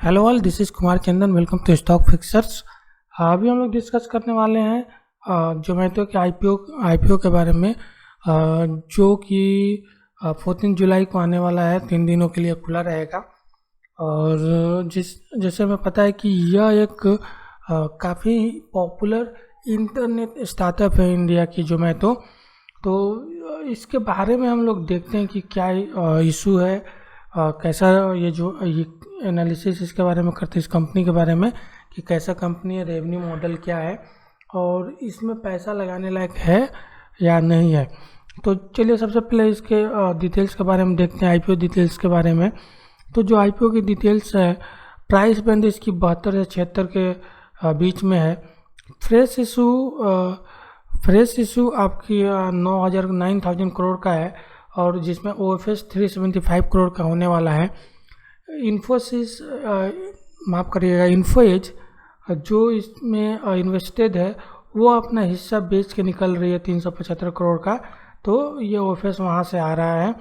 Hello all, this is Kumar Chandan. Welcome to stock fixers. अभी हम लोग डिस्कस करने वाले हैं जोमेटो के आईपीओ के बारे में, जो कि 14 जुलाई को आने वाला है। 3 दिनों के लिए खुला रहेगा। और जैसे हमें पता है कि यह एक काफ़ी पॉपुलर इंटरनेट स्टार्टअप है इंडिया की जोमेटो। तो इसके बारे में हम लोग देखते हैं कि क्या इशू है, कैसा ये एनालिसिस इसके बारे में करते हैं, इस कंपनी के बारे में कि कैसा कंपनी है, रेवेन्यू मॉडल क्या है और इसमें पैसा लगाने लायक है या नहीं है। तो चलिए सबसे पहले इसके डिटेल्स के बारे में देखते हैं, आईपीओ डिटेल्स के बारे में। तो जो आईपीओ की डिटेल्स है, प्राइस बैंड इसकी 72 से 76 के बीच में है। फ्रेश इशू आपकी 9,000 करोड़ का है और जिसमें ओएफएस 375 करोड़ का होने वाला है। इन्फोसिस माफ़ करिएगा, इन्फोएज जो इसमें इन्वेस्टेड है वो अपना हिस्सा बेच के निकल रही है 375 करोड़ का। तो ये ओएफएस वहाँ से आ रहा है।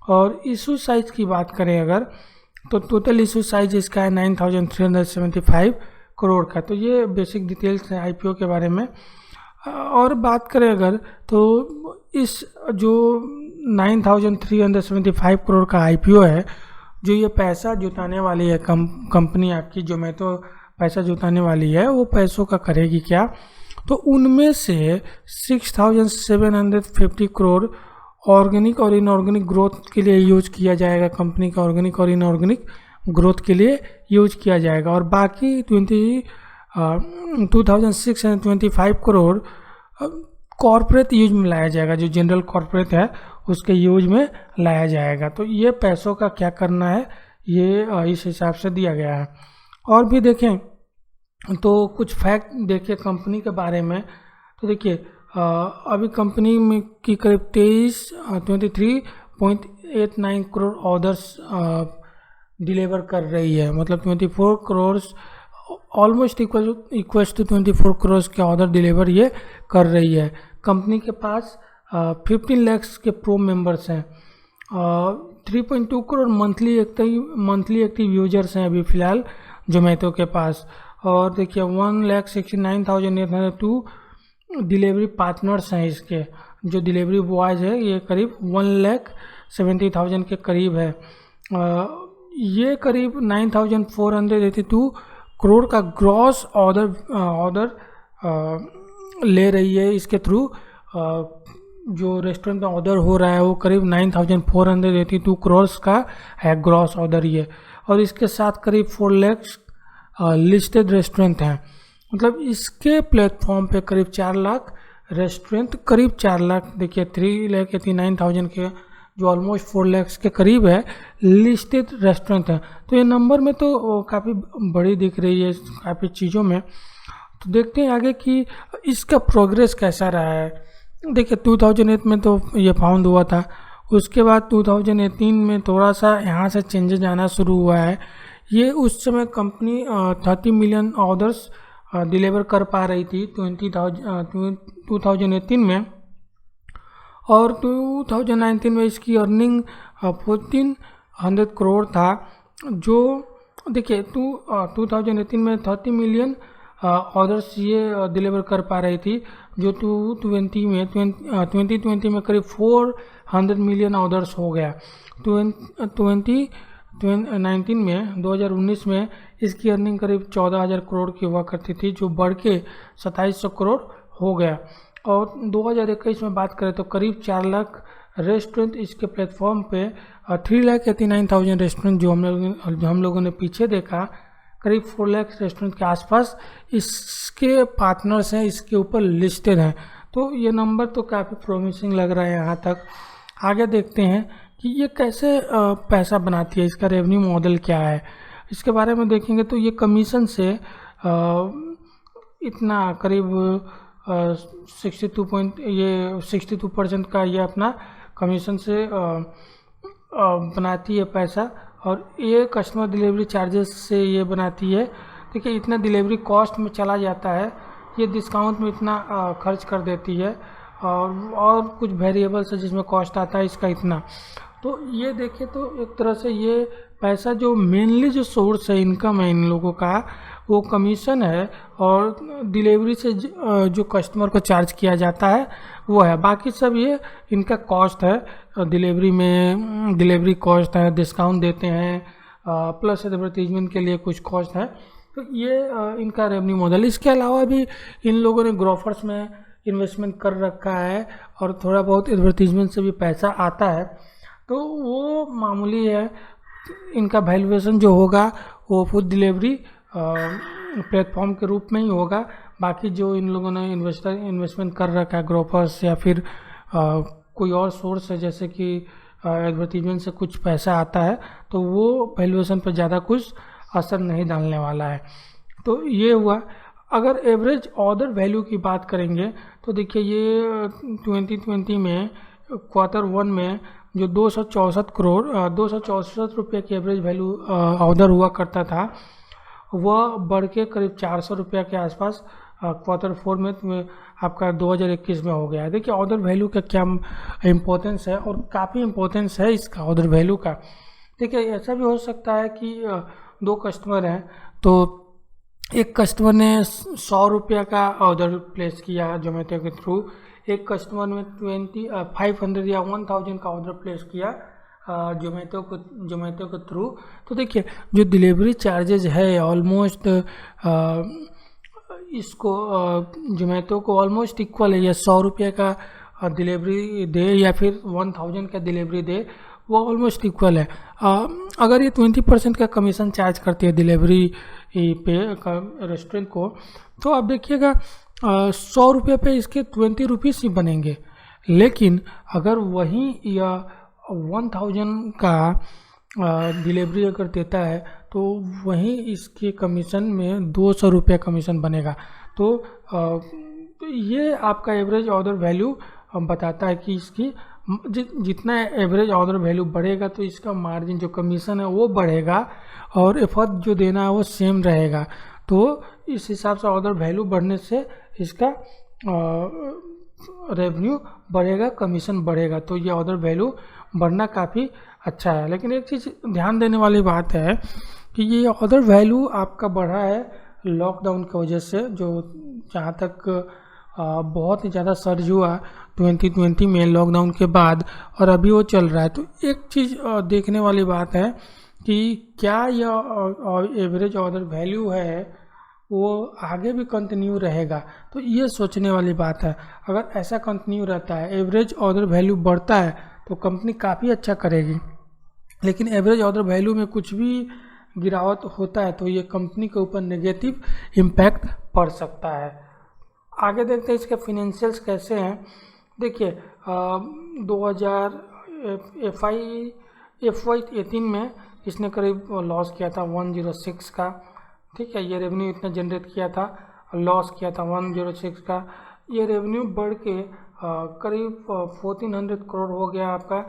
और इशू साइज की बात करें अगर, तो टोटल इशू साइज इसका है 9,375 करोड़ का। तो ये बेसिक डिटेल्स हैं आईपीओ के बारे में। और बात करें अगर, तो इस जो 9,375 करोड़ का आईपीओ है, जो ये पैसा जुटाने वाली है कंपनी आपकी जोमेटो पैसा जुटाने वाली है, वो पैसों का करेगी क्या? तो उनमें से 6,750 करोड़ ऑर्गेनिक और इनऑर्गेनिक ग्रोथ के लिए यूज किया जाएगा। कंपनी का ऑर्गेनिक और इनऑर्गेनिक ग्रोथ के लिए यूज किया जाएगा। और बाकी 2,625 करोड़ कॉर्पोरेट यूज में लाया जाएगा, जो जनरल कॉर्पोरेट है उसके यूज में लाया जाएगा। तो ये पैसों का क्या करना है, ये इस हिसाब से दिया गया है। और भी देखें तो कुछ फैक्ट देखिए कंपनी के बारे में। तो देखिए अभी कंपनी में की करीब 23.89 करोड़ ऑर्डर्स डिलीवर कर रही है। मतलब 24 crore almost equals to 24 crore के ऑर्डर डिलीवर ये कर रही है। कंपनी के पास 15 लाख के प्रो मेंबर्स हैं। 3.2 करोड़ मंथली एक्टिव यूजर्स हैं अभी फ़िलहाल जोमेटो के पास। और देखिए 1,69,802 डिलीवरी पार्टनर्स हैं इसके। जो डिलीवरी बॉयज़ है ये करीब 1,70,000 के करीब है। ये करीब 9,482 करोड़ का ग्रॉस ऑर्डर ले रही है। इसके थ्रू जो रेस्टोरेंट में ऑर्डर हो रहा है वो करीब 9,482 करोड़ का है ग्रॉस ऑर्डर ये। और इसके साथ करीब 4 लाख लिस्टेड रेस्टोरेंट हैं। मतलब इसके प्लेटफॉर्म पे करीब 4 लाख रेस्टोरेंट, करीब 4 लाख, देखिए 3,89,000 के, जो ऑलमोस्ट 4 लाख के करीब है, लिस्टेड रेस्टोरेंट हैं। तो ये नंबर में तो काफ़ी बड़ी दिख रही है काफ़ी चीज़ों में। तो देखते हैं आगे कि इसका प्रोग्रेस कैसा रहा है। देखिए 2008 में तो ये फाउंड हुआ था, उसके बाद 2018 में थोड़ा सा यहाँ से चेंजेस आना शुरू हुआ है। ये उस समय कंपनी 30 मिलियन ऑर्डर्स डिलीवर कर पा रही थी 2018 में। और 2019 में इसकी अर्निंग 1,400 करोड़ था। जो देखिए 2018 में 30 मिलियन ऑर्डर्स ये डिलीवर कर पा रही थी, जो 2020 में करीब 400 मिलियन ऑर्डर्स हो गया। 2019 में इसकी अर्निंग करीब 14,000 करोड़ की हुआ करती थी, जो बढ़ के 2,700 करोड़ हो गया। और 2021 में बात करें तो करीब 4 लाख रेस्टोरेंट इसके प्लेटफॉर्म पे, 3,89,000 रेस्टोरेंट जो हम लोगों ने पीछे देखा, करीब 4 लाख रेस्टोरेंट के आसपास इसके पार्टनर्स हैं, इसके ऊपर लिस्टेड हैं। तो ये नंबर तो काफ़ी प्रोमिसिंग लग रहा है यहाँ तक। आगे देखते हैं कि ये कैसे पैसा बनाती है, इसका रेवेन्यू मॉडल क्या है। इसके बारे में देखेंगे तो ये कमीशन से इतना करीब 62% का ये अपना कमीशन से बनाती है पैसा। और ये कस्टमर डिलीवरी चार्जेस से ये बनाती है। देखिए इतना डिलीवरी कॉस्ट में चला जाता है, ये डिस्काउंट में इतना खर्च कर देती है। और कुछ वेरिएबल्स है जिसमें कॉस्ट आता है इसका इतना। तो ये देखें तो एक तरह से ये पैसा जो मेनली जो सोर्स है इनकम है इन लोगों का वो कमीशन है, और डिलीवरी से जो कस्टमर को चार्ज किया जाता है वो है। बाकी सब ये इनका कॉस्ट है, डिलीवरी में डिलीवरी कॉस्ट है, डिस्काउंट देते हैं, प्लस एडवर्टीजमेंट के लिए कुछ कॉस्ट है। तो ये इनका रेवेन्यू मॉडल। इसके अलावा भी इन लोगों ने ग्रोफर्स में इन्वेस्टमेंट कर रखा है और थोड़ा बहुत एडवर्टीजमेंट से भी पैसा आता है, तो वो मामूली है। इनका वैल्यूएशन जो होगा वो फूड डिलीवरी प्लेटफॉर्म के रूप में ही होगा। बाकी जो इन लोगों ने इन्वेस्टमेंट कर रखा है ग्रोफर्स या फिर कोई और सोर्स है जैसे कि एडवर्टीजमेंट से कुछ पैसा आता है, तो वो वैल्यूएशन पर ज़्यादा कुछ असर नहीं डालने वाला है। तो ये हुआ। अगर एवरेज ऑर्डर वैल्यू की बात करेंगे तो देखिए ये 2020 में Q1 में जो 264 रुपये की एवरेज वैल्यू ऑर्डर हुआ करता था, वह बढ़ के करीब 400 रुपये के आसपास Q4 में आपका 2021 में हो गया है। देखिए ऑर्डर वैल्यू का क्या इम्पोर्टेंस है, और काफ़ी इम्पोर्टेंस है इसका ऑर्डर वैल्यू का। देखिए ऐसा भी हो सकता है कि दो कस्टमर हैं, तो एक कस्टमर ने 100 रुपये का ऑर्डर प्लेस किया जोमेटो के थ्रू, एक कस्टमर ने 500 या 1000 का ऑर्डर प्लेस किया जोमेटो के थ्रू। तो देखिए जो डिलीवरी चार्जेज है ऑलमोस्ट इसको जोमेटो को ऑलमोस्ट इक्वल है। या 100 रुपये का डिलीवरी दे या फिर 1000 का डिलीवरी दे, वो ऑलमोस्ट इक्वल है। अगर ये 20% का कमीशन चार्ज करती है डिलीवरी पे रेस्टोरेंट को, तो आप देखिएगा 100 रुपये पे इसके 20 रुपीज़ ही बनेंगे। लेकिन अगर वहीं या 1000 का डिलीवरी अगर देता है तो वहीं इसके कमीशन में 200 रुपये कमीशन बनेगा। तो ये आपका एवरेज ऑर्डर वैल्यू बताता है कि इसकी जितना एवरेज ऑर्डर वैल्यू बढ़ेगा तो इसका मार्जिन जो कमीशन है वो बढ़ेगा, और एफर्ट जो देना है वो सेम रहेगा। तो इस हिसाब से ऑर्डर वैल्यू बढ़ने से इसका रेवेन्यू बढ़ेगा, कमीशन बढ़ेगा। तो ये ऑर्डर वैल्यू बढ़ना काफ़ी अच्छा है। लेकिन एक चीज़ ध्यान देने वाली बात है कि ये ऑर्डर वैल्यू आपका बढ़ा है लॉकडाउन की वजह से, जो जहाँ तक बहुत ही ज़्यादा सर्ज हुआ 2020 में लॉकडाउन के बाद, और अभी वो चल रहा है। तो एक चीज़ देखने वाली बात है कि क्या यह एवरेज ऑर्डर वैल्यू है वो आगे भी कंटिन्यू रहेगा। तो ये सोचने वाली बात है। अगर ऐसा कंटिन्यू रहता है, एवरेज ऑर्डर वैल्यू बढ़ता है, तो कंपनी काफ़ी अच्छा करेगी। लेकिन एवरेज ऑर्डर वैल्यू में कुछ भी गिरावट होता है तो ये कंपनी के ऊपर नेगेटिव इम्पैक्ट पड़ सकता है। आगे देखते हैं इसके फिनेंशियल्स कैसे हैं। देखिए 2018 में इसने करीब लॉस किया था 106 का, ठीक है। ये रेवेन्यू इतना जनरेट किया था, लॉस किया था 106 का। ये रेवेन्यू बढ़ के करीब 1400 करोड़ हो गया आपका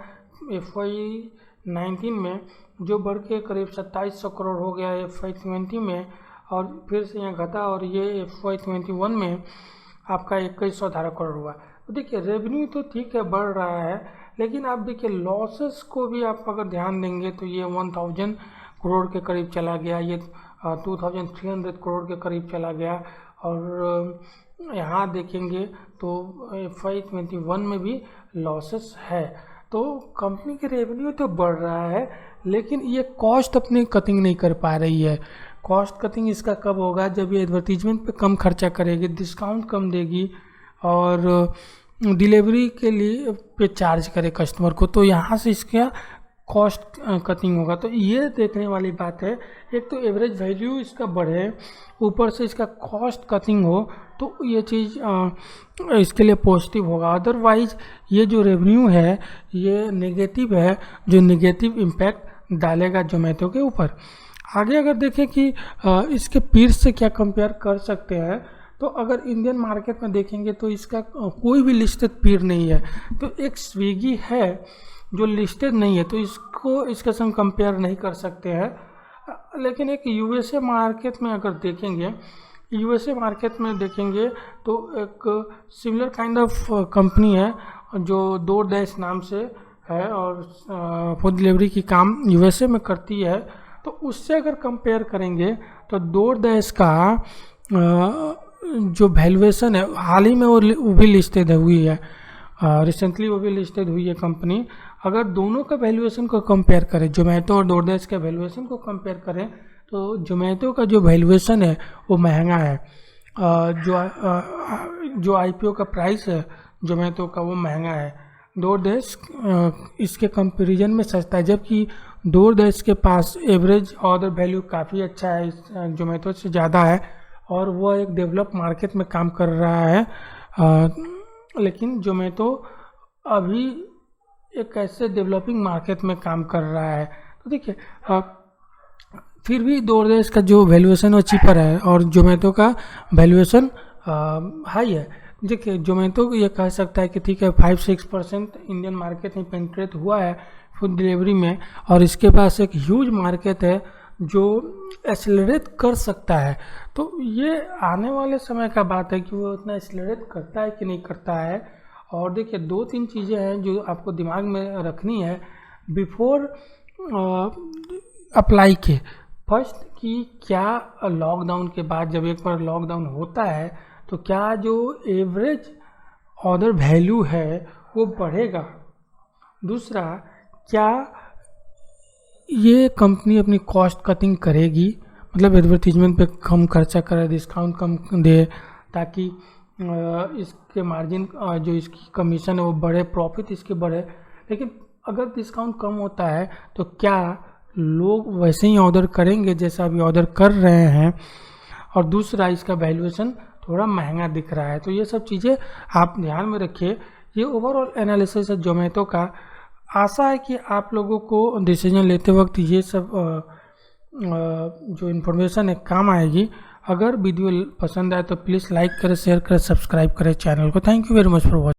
FY19 में, जो बढ़ के करीब 2700 करोड़ हो गया FY20 में, और फिर से यहाँ घटा और ये FY21 में आपका 2118 करोड़ हुआ। तो देखिए रेवेन्यू तो ठीक है बढ़ रहा है, लेकिन आप देखिए लॉसेस को भी आप अगर ध्यान देंगे तो ये 1000 करोड़ के करीब चला गया, ये 2300 करोड़ के करीब चला गया। और यहाँ देखेंगे तो FY21 में भी लॉसेस है। तो कंपनी के रेवेन्यू तो बढ़ रहा है, लेकिन ये कॉस्ट अपनी कटिंग नहीं कर पा रही है। कॉस्ट कटिंग इसका कब होगा? जब ये एडवर्टीजमेंट पे कम खर्चा करेगी, डिस्काउंट कम देगी और डिलीवरी के लिए पे चार्ज करे कस्टमर को, तो यहाँ से इसका कॉस्ट कटिंग होगा। तो ये देखने वाली बात है। एक तो एवरेज वैल्यू इसका बढ़े, ऊपर से इसका कॉस्ट कटिंग हो, तो ये चीज़ इसके लिए पॉजिटिव होगा। अदरवाइज ये जो रेवेन्यू है ये नेगेटिव है, जो नेगेटिव इम्पैक्ट डालेगा जोमेटो के ऊपर। आगे अगर देखें कि इसके पीर्स से क्या कंपेयर कर सकते हैं, तो अगर इंडियन मार्केट में देखेंगे तो इसका कोई भी लिस्टेड पीर नहीं है। तो एक स्विगी है जो लिस्टेड नहीं है, तो इसको इसके संग कंपेयर नहीं कर सकते हैं। लेकिन एक यूएसए मार्केट में अगर देखेंगे, यूएसए मार्केट में देखेंगे तो एक सिमिलर काइंड ऑफ कंपनी है जो DoorDash नाम से है और फूड डिलीवरी की काम यूएसए में करती है, तो उससे अगर कंपेयर करेंगे तो डोरडैश का जो वैल्यूएशन है, हाल ही में वो भी लिस्टेड हुई है, रिसेंटली वो भी लिस्टेड हुई है कंपनी। अगर दोनों का वैल्यूएशन को कंपेयर करें, जोमेटो और डोरडैश के वैल्यूएशन को कंपेयर करें, तो जोमेटो का जो वैल्यूएशन है वो महंगा है, जो आईपीओ का प्राइस है जोमेटो का वो महंगा है। डोरडैश इसके कंपैरिजन में सस्ता है, जबकि डोरडैश के पास एवरेज ऑर्डर वैल्यू काफ़ी अच्छा है, जोमेटो से ज़्यादा है, और वो एक डेवलप मार्केट में काम कर रहा है। लेकिन जोमेटो अभी एक ऐसे डेवलपिंग मार्केट में काम कर रहा है। तो देखिए फिर भी डोरडैश का जो वैल्यूएशन वो चीपर है और जोमेटो का वैल्यूएशन हाई है। देखिए जोमेटो ये कह सकता है कि ठीक है 5-6% इंडियन मार्केट में पेनिट्रेट हुआ है फूड डिलीवरी में, और इसके पास एक ह्यूज मार्केट है जो एक्सेलरेट कर सकता है। तो ये आने वाले समय का बात है कि वो उतना एक्सेलरेट करता है कि नहीं करता है। और देखिए 2-3 चीज़ें हैं जो आपको दिमाग में रखनी है बिफोर अप्लाई के। फर्स्ट कि क्या लॉकडाउन के बाद जब एक बार लॉकडाउन होता है तो क्या जो एवरेज ऑर्डर वैल्यू है वो बढ़ेगा। दूसरा, क्या ये कंपनी अपनी कॉस्ट कटिंग करेगी, मतलब एडवर्टीजमेंट पे कम खर्चा करे, डिस्काउंट कम दे, ताकि इसके मार्जिन जो इसकी कमीशन है वो बढ़े, प्रॉफिट इसके बढ़े। लेकिन अगर डिस्काउंट कम होता है तो क्या लोग वैसे ही ऑर्डर करेंगे जैसा अभी ऑर्डर कर रहे हैं। और दूसरा, इसका वैल्यूएशन थोड़ा महंगा दिख रहा है। तो ये सब चीज़ें आप ध्यान में रखिए। ये ओवरऑल एनालिसिस है जोमेटो का। आशा है कि आप लोगों को डिसीजन लेते वक्त ये सब जो इन्फॉर्मेशन है काम आएगी। अगर वीडियो पसंद आए तो प्लीज़ लाइक करें, शेयर करें, सब्सक्राइब करें चैनल को। Thank you very much for watching.